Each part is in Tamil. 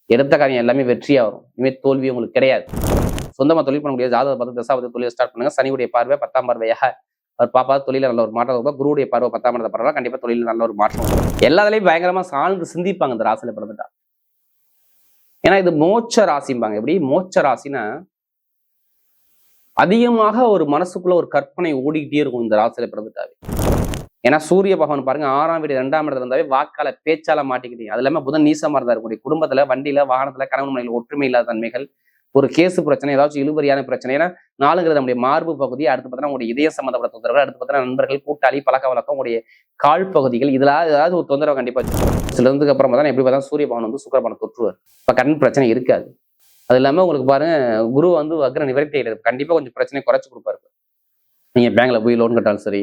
எடுத்த காரியம் எல்லாமே வெற்றியா வரும். இனிமேல் தோல்வி உங்களுக்கு கிடையாது. சொந்தமா தொழில் பண்ண முடியாது. ஜாதகத்தை பார்த்து தசாபதி தொழில் ஸ்டார்ட் பண்ணுங்க. சனியுடைய பார்வை 10ஆம் பார்வையாக அவர் பாப்பா தொழில நல்ல ஒரு மாற்றம். குருவுடைய பார்வை 10ஆம் இடத்தை பரவாயில்ல, கண்டிப்பா தொழில நல்ல ஒரு மாற்றம். எல்லாத்துலயும் பயங்கரமா சாழ்ந்து சிந்திப்பாங்க இந்த ராசியில பிறந்துட்டா. ஏன்னா இது மோட்ச ராசிம்பாங்க. எப்படி மோட்ச ராசினா அதிகமாக ஒரு மனசுக்குள்ள ஒரு கற்பனை ஓடிக்கிட்டே இருக்கும் இந்த ராசியில பிறந்துட்டாவே. ஏன்னா சூரிய பகவான் பாருங்க 6ஆம் வீடு 2ஆம் இடத்துல இருந்தாவே வாக்கால பேச்சால மாட்டிக்கிட்டீங்க. அது இல்லாம புதன் நீசமா இருந்தா இருக்கக்கூடிய குடும்பத்துல வண்டியில வாகனத்துல கணவன் மனைவியில் ஒற்றுமை இல்லாத தன்மைகள், ஒரு கேசு பிரச்சனை, ஏதாச்சும் இழுபறியான பிரச்சனை. ஏன்னா நாளுங்கிறது நம்முடைய மார்பு பகுதி, அடுத்து பார்த்தா உங்களுடைய இதய சம்பந்தப்பட்ட தொந்தரவுகள், அடுத்து பார்த்தா நண்பர்கள், கூட்டாளி, பழக்க வழக்கம், உங்களுடைய கால் பகுதிகள், இதுல ஏதாவது ஒரு தொந்தரவு கண்டிப்பா சில இருந்ததுக்கு அப்புறம் தான் எப்படி பார்த்தா சூரிய பகவான் வந்து சுக்கிர பகவான் தொற்றுவார். இப்ப கடன் பிரச்சனை இருக்காது. அது இல்லாம உங்களுக்கு பாருங்க குரு வந்து வக்ர நிவர்த்தி கண்டிப்பா கொஞ்சம் பிரச்சனை குறைச்சு கொடுப்பாரு. நீங்க பேங்க்ல போய் லோன் கட்டாலும் சரி,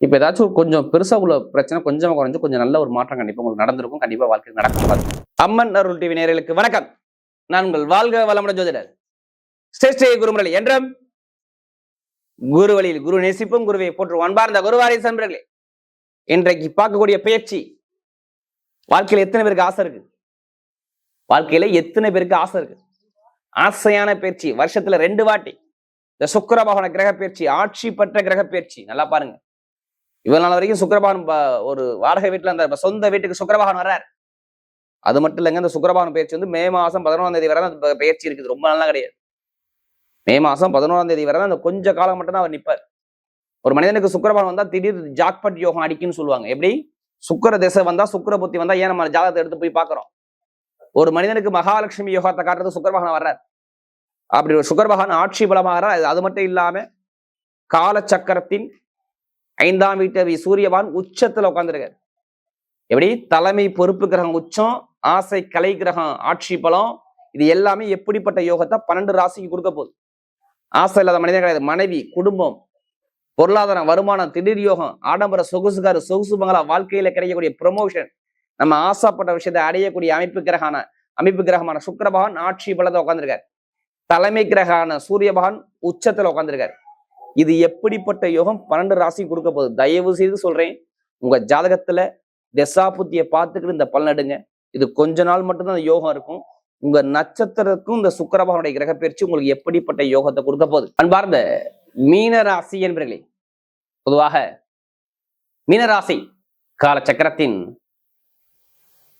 இப்ப ஏதாச்சும் கொஞ்சம் பெருசா உள்ள பிரச்சனை கொஞ்சமா குறைஞ்சு கொஞ்சம் நல்ல ஒரு மாற்றம் கண்டிப்பா உங்களுக்கு நடந்திருக்கும். கண்டிப்பா வாழ்க்கையில் நடக்கும். அம்மன் அருள் டிவி நேயர்களுக்கு வணக்கம். நான் உங்கள் வாழ்க வளமுடன் ஜோதிடர் ஸ்ரீ குருமுரளி என்றும் குரு வழியில் குரு நேசிப்பும் குருவை போற்று அன்பார்ந்த குருவாரி சன்பர்களே, இன்றைக்கு பார்க்கக்கூடிய பயிற்சி வாழ்க்கையில எத்தனை பேருக்கு ஆசை இருக்கு? வாழ்க்கையில எத்தனை பேருக்கு ஆசை இருக்கு? ஆசையான பயிற்சி வருஷத்துல 2 வாட்டி இந்த சுக்கிர பகவான கிரக பயிற்சி, ஆட்சி பெற்ற கிரக பயிற்சி. நல்லா பாருங்க, இவ்வளவு நாள் வரைக்கும் சுக்கிர பகவான் ஒரு வாடகை வீட்டுல அந்த சொந்த வீட்டுக்கு சுக்கிர பகவான் வர்றாரு. அது மட்டும் இல்லைங்க, இந்த சுக்கிர பகவான் பயிற்சி வந்து மே மாசம் 11ஆம் தேதி வரை அந்த பயிற்சி இருக்குது. ரொம்ப நாளா கிடையாது. மே மாசம் 11ஆம் தேதி வரை அந்த கொஞ்ச காலம் மட்டும் தான் அவர் நிற்பார். ஒரு மனிதனுக்கு சுக்கிர பகவான் வந்தா திடீர் ஜாக்பட் யோகம் அடிக்குன்னு சொல்லுவாங்க. எப்படி சுக்கிர திசை வந்தா, சுக்கிர புத்தி வந்தா, ஏன் நம்ம ஜாதகத்தை எடுத்து போய் பாக்குறோம். ஒரு மனிதனுக்கு மகாலட்சுமி யோகத்தை காட்டுறது சுக்கிர பகவான் வர்றார். அப்படி ஒரு சுக்கிர பகவான் ஆட்சி பலமாக. அது மட்டும் இல்லாம காலச்சக்கரத்தின் 5ஆம் வீட்டு சூரிய பகவான் உச்சத்துல உட்கார்ந்துருக்காரு. எப்படி தலைமை பொறுப்பு கிரகம் உச்சம், ஆசை கலை கிரகம் ஆட்சி பலம். இது எல்லாமே எப்படிப்பட்ட யோகத்தை 12 ராசிக்கு கொடுக்க போகுது. ஆசை இல்லாத மனிதன் கிடையாது. மனைவி, குடும்பம், பொருளாதாரம், வருமானம், திடீர் யோகம், ஆடம்பர சொகுசுகாரு, சொகுசு பங்களா, வாழ்க்கையில கிடைக்கக்கூடிய ப்ரொமோஷன், நம்ம ஆசைப்பட்ட விஷயத்தை அடையக்கூடிய அமைப்பு கிரகமான சுக்கிர பகவான் ஆட்சி பலத்தை உட்கார்ந்துருக்காரு. தலைமை கிரகான சூரிய பகவான் உச்சத்துல உட்கார்ந்துருக்காரு. இது எப்படிப்பட்ட யோகம் 12 ராசிக்கு கொடுக்க போகுது. தயவு செய்து சொல்றேன், உங்க ஜாதகத்துல தசா புத்தியை பார்த்துக்கிட்டு இந்த பலன் எடுங்க. இது கொஞ்ச நாள் மட்டும்தான் அந்த யோகம் இருக்கும். உங்க நட்சத்திரத்துக்கும் இந்த சுக்கிர பகவானுடைய கிரக பயிற்சி உங்களுக்கு எப்படிப்பட்ட யோகத்தை கொடுக்க போகுது. அன்பார்ந்த மீன ராசி என்பர்களே, பொதுவாக மீனராசி காலச்சக்கரத்தின்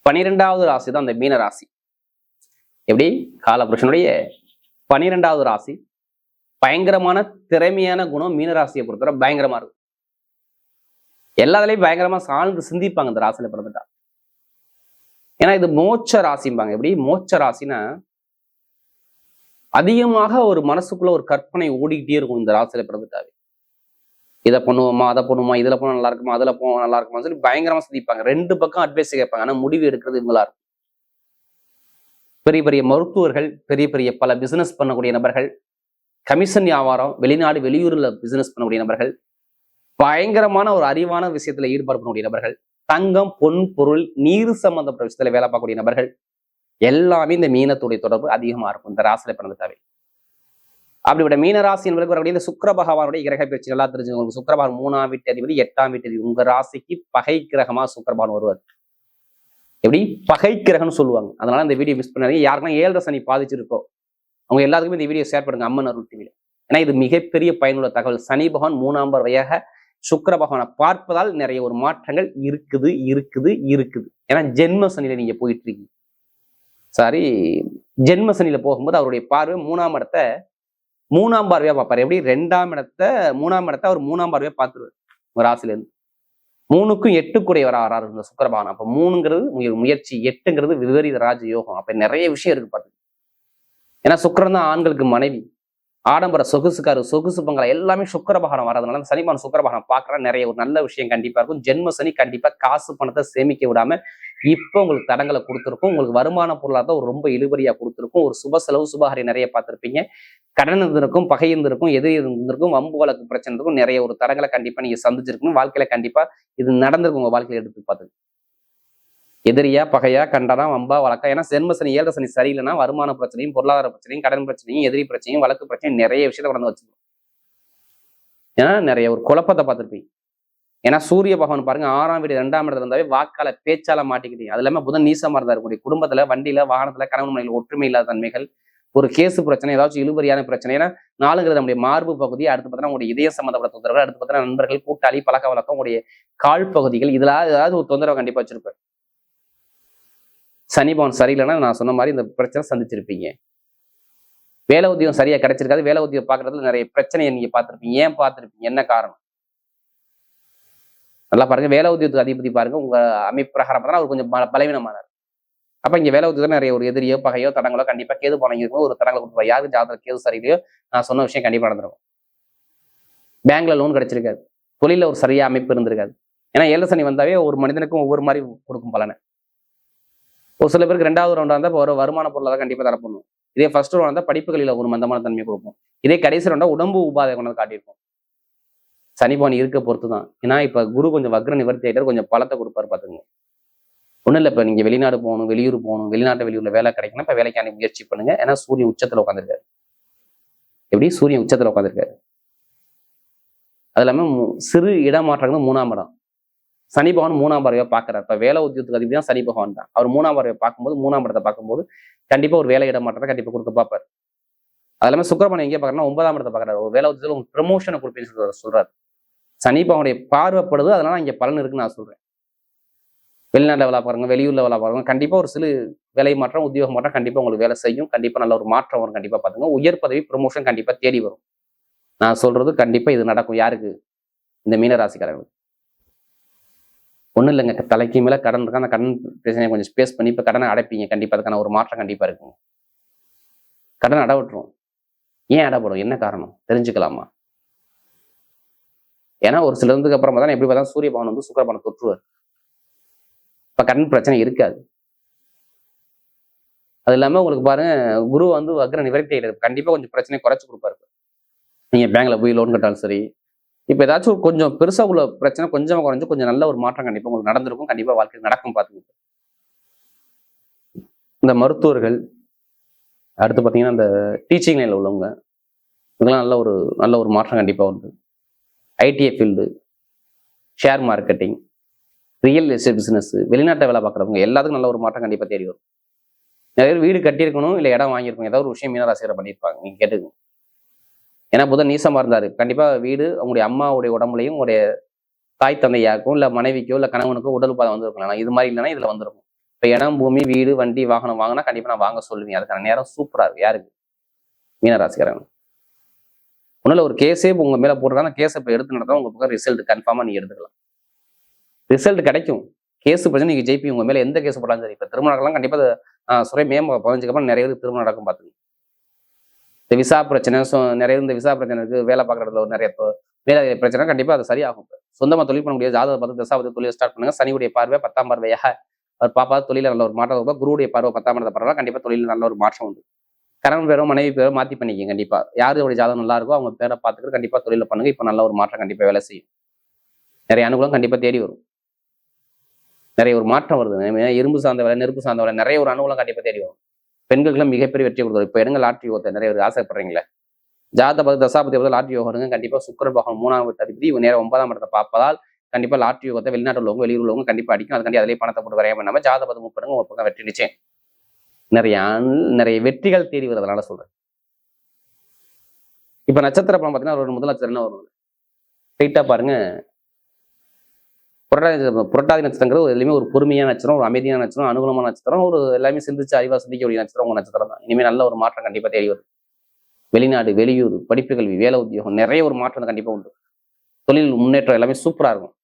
12வது ராசி தான் அந்த மீன ராசி. எப்படி காலபுருஷனுடைய 12வது ராசி. பயங்கரமான திறமையான குணம் மீனராசியை பொறுத்தவரை பயங்கரமா இருக்கும். எல்லாத்துலயும் பயங்கரமா சாழ்ந்து சிந்திப்பாங்க இந்த ராசியில பிறந்துட்டா. ஏன்னா இது மோட்ச ராசிம்பாங்க. எப்படி மோட்ச ராசினா அதிகமாக ஒரு மனசுக்குள்ள ஒரு கற்பனை ஓடிக்கிட்டே இருக்கும் இந்த ராசியில பிறந்துட்டாவே. இதை பண்ணுவோமா, அதை பண்ணுவோமா, இதுல போனா நல்லா இருக்குமா, அதுல போனா நல்லா இருக்குமா சொல்லி பயங்கரமா சிந்திப்பாங்க. 2 பக்கம் அட்வைஸ் கேட்பாங்க. ஆனா முடிவு எடுக்கிறது இவங்களா இருக்கும். பெரிய பெரிய மருத்துவர்கள், பெரிய பெரிய பல பிசினஸ் பண்ணக்கூடிய நபர்கள், கமிஷன் வியாபாரம், வெளிநாடு வெளியூர்ல பிசினஸ் பண்ணக்கூடிய நபர்கள், பயங்கரமான ஒரு அறிவான விஷயத்துல ஈடுபாடு பண்ணக்கூடிய நபர்கள், தங்கம், பொன், பொருள், நீர் சம்பந்தப்பட்ட விஷயத்துல வேலை பார்க்கக்கூடிய நபர்கள் எல்லாமே இந்த மீனத்துடைய தொடர்பு அதிகமா இருக்கும் இந்த ராசியில பிறந்துட்டாவே. அப்படிப்பட்ட மீன ராசி என்பதற்கு வரக்கூடிய இந்த சுக்கிர பகவானுடைய கிரக பயிற்சி நல்லா தெரிஞ்சுக்கோங்க. சுக்கிர பகவான் 3ஆம் வீட்டு அதிபதி, 8ஆம் வீட்டு அதிபதி. உங்க ராசிக்கு பகை கிரகமா சுக்கிர பகவான் வருவார். எப்படி பகை கிரகம்னு சொல்லுவாங்க. அதனால இந்த வீடியோ மிஸ் பண்ணாதீங்க. யாருக்கெல்லாம் 7 சனி பாதிச்சிருக்கோ அவங்க எல்லாத்துக்குமே இந்த வீடியோ ஷேர் பண்ணுங்க அம்மன் அருள் டிவியில. ஏன்னா இது மிகப்பெரிய பயனுள்ள தகவல். சனி பகவான் 3ஆம் பார்வையாக சுக்கிர பகவானை பார்ப்பதால் நிறைய ஒரு மாற்றங்கள் இருக்குது. ஏன்னா ஜென்ம சனியில நீங்க போயிட்டு இருக்கீங்க. ஜென்ம சனியில போகும்போது அவருடைய பார்வை 3ஆம் இடத்தை 3ஆம் பார்வையா பார்ப்பாரு. எப்படி 2ஆம் இடத்தை 3ஆம் இடத்தை அவர் 3ஆம் பார்வையா பார்த்துருவாரு. ஒரு ராசில இருந்து 3க்கும் 8 கூட வராரு இந்த சுக்கிர பகவான். அப்ப 3ங்கிறது முயற்சி, 8ங்கிறது விபரீத ராஜ யோகம். அப்ப நிறைய விஷயம் இருக்கு பாத்து. ஏன்னா சுக்கிரன் தான் ஆண்களுக்கு மனைவி, ஆடம்பர சொகுசுக்காரு, சொகுசு பங்களா எல்லாமே சுக்கிர பகவான் வரதுனால சனிபான் சுக்கிர பகவான் பார்க்கற நிறைய ஒரு நல்ல விஷயம் கண்டிப்பா இருக்கும். ஜென்ம சனி கண்டிப்பா காசு பணத்தை சேமிக்க விடாம இப்போ உங்களுக்கு தடங்களை கொடுத்துருக்கும். உங்களுக்கு வருமான பொருளாதாரம் ஒரு ரொம்ப இழுபறியா கொடுத்துருக்கும். ஒரு சுப செலவு சுபகாரி நிறைய பார்த்துருப்பீங்க. கடன் இருந்திருக்கும், பகை இருந்திருக்கும், எதிரி இருந்திருக்கும், வம்பு வழக்கு பிரச்சனை இருக்கும். நிறைய ஒரு தடங்களை கண்டிப்பா நீங்க சந்திச்சிருக்கணும். வாழ்க்கையில கண்டிப்பா இது நடந்திருக்கும். உங்க வாழ்க்கையில எடுத்து பார்த்து எதிரியா, பகையா, கண்டனா, வம்பா, வழக்கா. ஏன்னா ஜென்ம சனி 7 சனி சரியில்லைன்னா வருமான பிரச்சனையும், பொருளாதார பிரச்சனையும், கடன் பிரச்சனையும், எதிரி பிரச்சனையும், வழக்கு பிரச்சனையும் நிறைய விஷயத்த கொண்டு வச்சுக்கணும். ஏன்னா நிறைய ஒரு குழப்பத்தை பார்த்துருப்பீங்க. ஏன்னா சூரிய பகவான் பாருங்க 6ஆம் வீடு 2ஆம் இடத்துல இருந்தாவே வாக்கால பேச்சால மாட்டிக்கிட்டீங்க. அது இல்லாம புதன் நீசமா இருந்தா இருக்கக்கூடிய குடும்பத்துல வண்டியில வாகனத்துல கணவன் மனைவியில் ஒற்றுமை இல்லாத தன்மைகள், ஒரு கேசு பிரச்சனை, ஏதாச்சும் இழுபறியான பிரச்சனை. ஏன்னா 4ங்கிறது நம்முடைய மார்பு பகுதி, அடுத்து பார்த்தீங்கன்னா உங்களுடைய இதய சம்பந்தப்பட்ட தொந்தரவுகள், அடுத்து பார்த்தீங்கன்னா நண்பர்கள், கூட்டாளி, பழக்க வழக்கம், உங்களுடைய கால் பகுதிகள், இதுல ஏதாவது ஒரு தொந்தரவு கண்டிப்பா வச்சிருப்பார். சனி பவன் சரியில்லைன்னா நான் சொன்ன மாதிரி இந்த பிரச்சனை சந்திச்சிருப்பீங்க. வேலை உத்தியோகம் சரியா கிடைச்சிருக்காது. வேலை உத்தியோகம் பாக்குறதுல நிறைய பிரச்சனையை நீங்க பார்த்திருப்பீங்க. ஏன் பார்த்திருப்பீங்க? என்ன காரணம்? நல்லா பாருங்க. வேலை உத்தியோகத்துக்கு அதிபதி பாருங்க உங்க அமைப்பு பிரகாரம் பார்த்தா அவர் கொஞ்சம் பலவீனமானார். அப்ப இங்க வேலை உத்தியோகம் நிறைய ஒரு எதிரியோ பகையோ தடங்களோ கண்டிப்பா கேது போனவங்க இருக்கும். ஒரு தடங்களை கொடுப்பாரு. யாருக்கு ஜாதகம் கேது சரியில்லையோ நான் சொன்ன விஷயம் கண்டிப்பா நடந்திருக்கும். பேங்க்ல லோன் கிடைச்சிருக்காது. தொழில ஒரு சரியா அமைப்பு இருந்திருக்காது. ஏன்னா 7 சனி வந்தாவே ஒரு மனிதனுக்கும் ஒவ்வொரு மாதிரி கொடுக்கும் பலனை. ஒரு சில பேருக்கு 2வது ரவுண்டா இருந்தா ஒரு வருமான பொருளை தான் கண்டிப்பா தரப்படணும். இதே ஃபர்ஸ்ட் ரவுண்ட் இருந்தா படிப்புகளில் ஒரு மந்தமான தன்மையை கொடுக்கும். இதே கடைசி ரவுண்டா உடம்பு உபாதை கொண்டு காட்டியிருக்கும். சனி பவன் இருக்க பொறுத்து தான். ஏன்னா இப்ப குரு கொஞ்சம் வக்ர நிவர்த்தி ஆயிட்டாரு, கொஞ்சம் பலத்தை கொடுப்பாரு பாத்துங்க. ஒண்ணும் இல்லை, இப்ப நீங்க வெளிநாடு போகணும், வெளியூர் போகணும், வெளிநாட்டு வெளியூர்ல வேலை கிடைக்கணும், இப்ப வேலைக்கான முயற்சி பண்ணுங்க. ஏன்னா சூரியன் உச்சத்துல உட்காந்துருக்காரு. எப்படி? சூரியன் உச்சத்துல உட்காந்துருக்காரு. அது இல்லாம சிறு இடமாற்றங்கள் 3ஆம் இடம். சனி பகவான் 3ஆம் பார்வையா பாக்குறாரு. இப்ப வேலை உத்தியோகத்துக்கு அதிபதி தான் சனி பகவான் தான். அவர் 3ஆம் பார்வையை பார்க்கும்போது 3ஆம் இடத்தை பார்க்கும்போது கண்டிப்பா ஒரு வேலை இடமாற்றத்தை கண்டிப்பா கொடுக்க பார்ப்பாரு. அது இல்லாம சுக்கிரன் எங்கே பாக்குறா? 9ஆம் இடத்தை பாக்குறாரு. ஒரு வேலை உத்தியோகத்துல உங்களுக்கு ப்ரமோஷனை கொடுப்பேன்னு சொல்றாரு. சனி பகவானுடைய பார்வைப்படுது, அதனால இங்க பலன் இருக்குன்னு நான் சொல்றேன். வெளிநாட்டு வேலை பாருங்க, வெளியூர்ல வேலை பாருங்க, கண்டிப்பா ஒரு சில வேலை மாற்றம், உத்தியோக மாற்றம் கண்டிப்பா உங்களுக்கு வேலை செய்யும். கண்டிப்பா நல்ல ஒரு மாற்றம் வரும். கண்டிப்பா பாத்துங்க. உயர் பதவி ப்ரமோஷன் கண்டிப்பா தேடி வரும். நான் சொல்றது கண்டிப்பா இது நடக்கும். யாருக்கு? இந்த மீன ராசிக்காரங்களுக்கு. ஒண்ணும் இல்லைங்க, தலைக்கு மேல கடன் இருக்கு. அந்த கடன் பிரச்சனையை கொஞ்சம் ஸ்பேஸ் பண்ணி இப்ப கடனை அடைப்பீங்க. கண்டிப்பா அதுக்கான ஒரு மாற்றம் கண்டிப்பா இருக்குங்க. கடன் அடவிட்டுரும். ஏன் அடப்படும்? என்ன காரணம் தெரிஞ்சுக்கலாமா? ஏன்னா ஒரு சிலருக்கு அப்புறம் தான் எப்படி பார்த்தா சூரிய பகவான் வந்து சுக்கிர பகவானை தொற்றுவார். இப்ப கடன் பிரச்சனை இருக்காது. அது இல்லாம உங்களுக்கு பாருங்க, குரு வந்து வக்ர நிவர்த்தி ஆயிடுது. கண்டிப்பா கொஞ்சம் பிரச்சனை குறைச்சு கொடுப்பாரு. நீங்க பேங்க்ல போய் லோன் கட்டாலும் சரி, இப்ப ஏதாச்சும் கொஞ்சம் பெருசா உள்ள பிரச்சனை கொஞ்சமா குறைஞ்சு கொஞ்சம் நல்ல ஒரு மாற்றம் கண்டிப்பா உங்களுக்கு நடந்திருக்கும். கண்டிப்பா வாழ்க்கையில் நடக்கும். பாத்துங்க. இந்த மருத்துவர்கள், அடுத்து பாத்தீங்கன்னா இந்த டீச்சிங் லைன்ல உள்ளவங்க, இதெல்லாம் நல்ல ஒரு மாற்றம் கண்டிப்பா வருது. ITI field, share marketing, real estate business, வெளிநாட்டை வேலை பார்க்குறவங்க எல்லாத்துக்கும் நல்ல ஒரு மாற்றம் கண்டிப்பா தேடி வரும். நிறைய பேர் வீடு கட்டியிருக்கணும், இல்லை இடம் வாங்கியிருக்கணும், ஏதாவது ஒரு விஷயம் மீனராசியரை பண்ணியிருப்பாங்க. நீங்க கேட்டுக்கணும். ஏன்னா புதன் நீசமா இருந்தாரு. கண்டிப்பா வீடு உங்களுடைய அம்மாவுடைய உடம்புலையும் உங்களுடைய தாய் தந்தையாக்கும் இல்லை மனைவிக்கோ இல்லை கணவனுக்கோ உடல் உபாதை வந்திருக்கலாம். ஆனால் இது மாதிரி இல்லைன்னா இதுல வந்துருக்கும். இப்போ இடம், பூமி, வீடு, வண்டி, வாகனம் வாங்கினா கண்டிப்பா நான் வாங்க சொல்லுவேன். அதுக்கான நேரம் சூப்பரா இருக்கு. யாருக்கு? மீனராசிக்காரங்க. ஒன்றும் ஒரு கேஸே உங்க மேல போட்டுருக்காங்க. கேஸை இப்போ எடுத்து நடத்தா உங்க பக்கம் ரிசல்ட் கன்ஃபார்மா நீங்க எடுத்துக்கலாம். ரிசல்ட் கிடைக்கும். கேஸ் பிரச்சனை நீங்க ஜெயிப்பீங்க. உங்க மேல எந்த கேஸ் போட்டாலும் சரி. இப்ப திருமணம் நடக்கலாம். கண்டிப்பா சுரை மே 15க்கு அப்புறம் நிறைய பேருக்கு திருமணம் நடக்கும். பாத்துங்க. இந்த விசா பிரச்சனை, நிறைய இந்த விசா பிரச்சனை இருக்கு, வேலை பார்க்குற இடத்துல ஒரு நிறைய வேலை பிரச்சனை கண்டிப்பா அது சரியாகும். சொந்தமா தொழில் பண்ண முடியாது. ஜாதகத்தை பார்த்து தசாபதி தொழில் ஸ்டார்ட் பண்ணுங்க. சனியுடைய பார்வை 10ஆம் பார்வையாக அவர் பாப்பா தொழில நல்ல ஒரு மாற்றம் இருக்கும். குருவுடைய பார்வை 10ஆம் இடத்தை பரவாயில்ல. கண்டிப்பா தொழில் நல்ல ஒரு மாற்றம் உண்டு. கணவன் பேரோ மனைவி பேரோ மாத்தி பண்ணிக்க. கண்டிப்பா யாருடைய ஜாதகம் நல்லா இருக்கோ அவங்க பேரை பார்த்துக்கிட்டு கண்டிப்பா தொழில பண்ணுங்க. இப்ப நல்ல ஒரு மாற்றம் கண்டிப்பா வேலை செய்யும். நிறைய அனுகூலம் கண்டிப்பா தேடி வரும். நிறைய ஒரு மாற்றம் வருது. இரும்பு சார்ந்த வேலை, நெருப்பு சார்ந்த வேலை, நிறைய ஒரு அனுகூலம் கண்டிப்பா தேடி வரும். பெண்களுக்குலாம் மிகப்பெரிய வெற்றி கொடுத்தாரு. இப்ப எடுங்க லாட்ரி யோகத்தை. நிறைய பேர் ஆசைப்படுறீங்களே, ஜாதகத்தை பார்த்து தசாபதி பார்த்து லாட்ரி யோகம் இருங்க. கண்டிப்பா சுக்கிர பகவான் 3ஆம் வீட்டு அதிபதி நேரம் 9ஆம் இடத்தை பார்ப்பதால் கண்டிப்பா லாட்ரி யோகத்தை வெளிநாட்டு உள்ளவங்க, வெளியூர் உள்ளவங்க கண்டிப்பா அடிக்கும். அதுக்காண்டி அதிலே பணத்தை போட்டு வரைய பண்ணாம ஜாதகத்தை பார்த்து முப்படுங்க. உங்க பக்கம் வெற்றி நிச்சயம். நிறைய வெற்றிகள் தேடி வருவதனால சொல்றேன். இப்ப நட்சத்திர பலம் பார்த்தீங்கன்னா ஒரு முதல் நட்சத்திரம் என்ன வரும்? ஸ்ட்ரைட்டா பாருங்க. புரட்டாதி நட்சத்திரங்கிறது எல்லாமே ஒரு பொறுமையான நட்சத்திரம், ஒரு அமைதியான நட்சத்திரம், அனுகூலமான நட்சத்திரம், ஒரு எல்லாமே சிந்திச்சு அறிவா சிந்திக்கக்கூடிய நட்சத்திரம் உங்க நட்சத்திரம் தான். இனிமேல் நல்ல ஒரு மாற்றம் கண்டிப்பா தேடி வரும். வெளிநாடு, வெளியூர், படிப்பு, கல்வி, வேலை, உத்தியோகம் நிறைய ஒரு மாற்றம் கண்டிப்பா உண்டு. தொழில் முன்னேற்றம் எல்லாமே சூப்பரா இருக்கும்.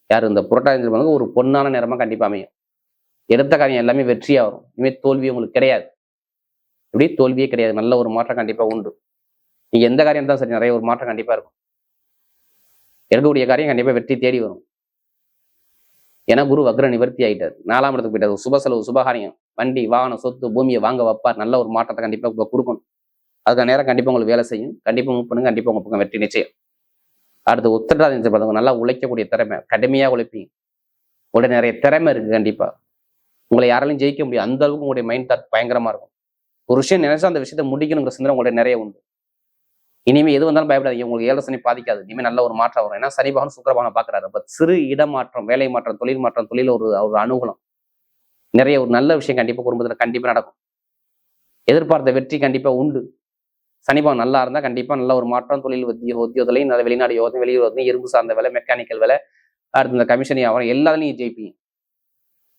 யாரு? இந்த புரட்டாதி வந்து ஒரு பொன்னான நேரமா கண்டிப்பா அமையும். எடுத்த காரியம் எல்லாமே வெற்றியா வரும். இனிமேல் தோல்வி உங்களுக்கு கிடையாது. இப்படி தோல்வியே கிடையாது. நல்ல ஒரு மாற்றம் கண்டிப்பா உண்டு. நீங்க எந்த காரியம் தான் சரி, நிறைய ஒரு மாற்றம் கண்டிப்பா இருக்கும். எடுக்கக்கூடிய காரியம் கண்டிப்பா வெற்றி தேடி வரும். ஏன்னா குரு வக்ர நிவர்த்தி ஆயிட்டார். 4ஆம் இடத்துக்கு போயிட்டார். சுப செலவு, சுபகாரியம், வண்டி, வாகனம், சொத்து, பூமியை வாங்க வைப்பார். நல்ல ஒரு மாற்றத்தை கண்டிப்பா கொடுக்கணும். அதுக்கான நேரம் கண்டிப்பா உங்களுக்கு வேலை செய்யும். கண்டிப்பா மூவ் பண்ணுங்க. கண்டிப்பா உங்க பக்கம் வெற்றி நிச்சயம். அடுத்து உத்திரட்டாதி நட்சத்திரம் நல்லா உழைக்கக்கூடிய திறமை, கடுமையா உழைப்பீங்க. உங்களுடைய நிறைய திறமை இருக்கு. கண்டிப்பா உங்களை யாராலையும் ஜெயிக்க முடியும். அந்த அளவுக்கு உங்களுடைய மைண்ட் தாட் பயங்கரமா இருக்கும். ஒரு விஷயம் நினைச்சா அந்த விஷயத்தை முடிக்கணுங்கிற சிந்தனை உங்களுடைய நிறைய உண்டு. இனிமே எது வந்தாலும் பயப்படாதீங்க, உங்களுக்கு 7 சனி பாதிக்காது. இனிமே நல்ல ஒரு மாற்றம் வரும். ஏன்னா சனி பகவான் சுக்கிர பகவானை பாக்குறாரு. அப்ப சிறு இடமாற்றம், வேலை மாற்றம், தொழில் மாற்றம், தொழில ஒரு ஒரு அனுகூலம், நிறைய ஒரு நல்ல விஷயம் கண்டிப்பா குடும்பத்துல கண்டிப்பா நடக்கும். எதிர்பார்த்த வெற்றி கண்டிப்பா உண்டு. சனி பகவான் நல்லா இருந்தா கண்டிப்பா நல்ல ஒரு மாற்றம், தொழில் உத்தியோகத்திலையும் நல்ல வெளிநாடு யோகம், வெளியூர் வந்து இரும்பு சார்ந்த வேலை, மெக்கானிக்கல் வேலை, அடுத்து இந்த கமிஷன் வியாபாரம் எல்லாத்துலயும் ஜெயிப்பீங்க.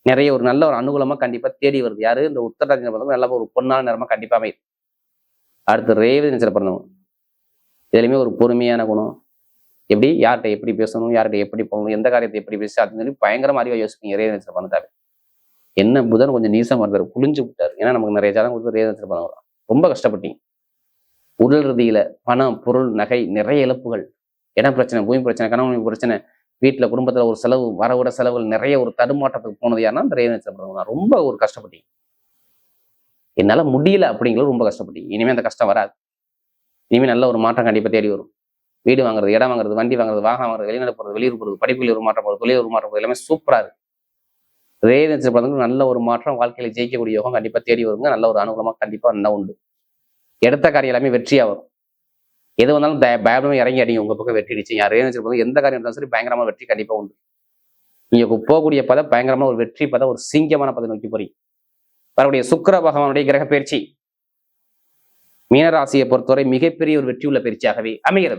நிறைய ஒரு நல்ல ஒரு அனுகூலமா கண்டிப்பா தேடி வருது. யாரு இந்த உத்தரராஜ பிறந்தவங்க நல்ல ஒரு பொன்னான நேரமா கண்டிப்பா அமையுது. அடுத்து ரேவதி நட்சத்திர பிறந்தவங்க, இதுலையுமே ஒரு பொறுமையான குணம், எப்படி யார்கிட்ட எப்படி பேசணும், யார்கிட்ட எப்படி போகணும், எந்த காரியத்தை எப்படி பேச அப்படின்னு சொல்லி பயங்கரமா அறிவா யோசிப்பீங்க. ரேவதி நட்சத்திரம் பிறந்தாரு. என்ன புதன் கொஞ்சம் நீசமா இருந்தாரு, புளிஞ்சு விட்டாரு. ஏன்னா நமக்கு நிறைய ஜாதகம் கொடுத்து ரேவதி நட்சத்திரம் பிறந்தவங்க ரொம்ப கஷ்டப்பட்டீங்க. உடல் ரீதியில பணம், பொருள், நகை, நிறைய இழப்புகள், இடம் பிரச்சனை, பூமி பிரச்சனை, கணவன் பிரச்சனை, வீட்டுல குடும்பத்துல ஒரு செலவு, வரவிட செலவுகள், நிறைய ஒரு தடுமாற்றத்துக்கு போனது யாருன்னா அந்த ரேவதி நட்சத்திரம் ரொம்ப ஒரு கஷ்டப்பட்டீங்க. என்னால முடியல அப்படிங்கிறது ரொம்ப கஷ்டப்பட்டீங்க. இனிமே அந்த கஷ்டம் வராது. இனிமே நல்ல ஒரு மாற்றம் கண்டிப்பா தேடி வரும். வீடு வாங்குறது, இடம் வாங்குறது, வண்டி வாங்குறது, வாகனம் வாங்குறது, வெளிநாடு போறது, வெளியூர் போறது, படிப்பில் ஒரு மாற்றம் போறது, தொழில் ஒரு மாற்றம் போறது, எல்லாமே சூப்பரா இருக்கு. ரேவதி நட்சத்திரம் நல்ல ஒரு மாற்றம், வாழ்க்கையில ஜெயிக்கக்கூடிய யோகம் கண்டிப்பா தேடி வருங்க. நல்ல ஒரு அனுகூலமா கண்டிப்பா நல்லா உண்டு. எடுத்த காரியம் எல்லாமே வெற்றியா வரும். எது வந்தாலும் பயப்படாம இறங்கி அடிங்க, உங்க பக்கம் வெற்றி அடிச்சு. யார் ரேவதி நட்சத்திரம் எந்த காரியம் இருந்தாலும் சரி பயங்கரமா வெற்றி கண்டிப்பா உண்டு. நீங்க போகக்கூடிய பதம் பயங்கரமா ஒரு வெற்றி பதம், ஒரு சிங்கமான பதம் நோக்கி போறீங்க. வரக்கூடிய சுக்கிர பகவானுடைய கிரக பயிற்சி மீனராசியை பொறுத்தவரை மிகப்பெரிய ஒரு வெற்றியுள்ள பயிற்சியாகவே அமைகிறது.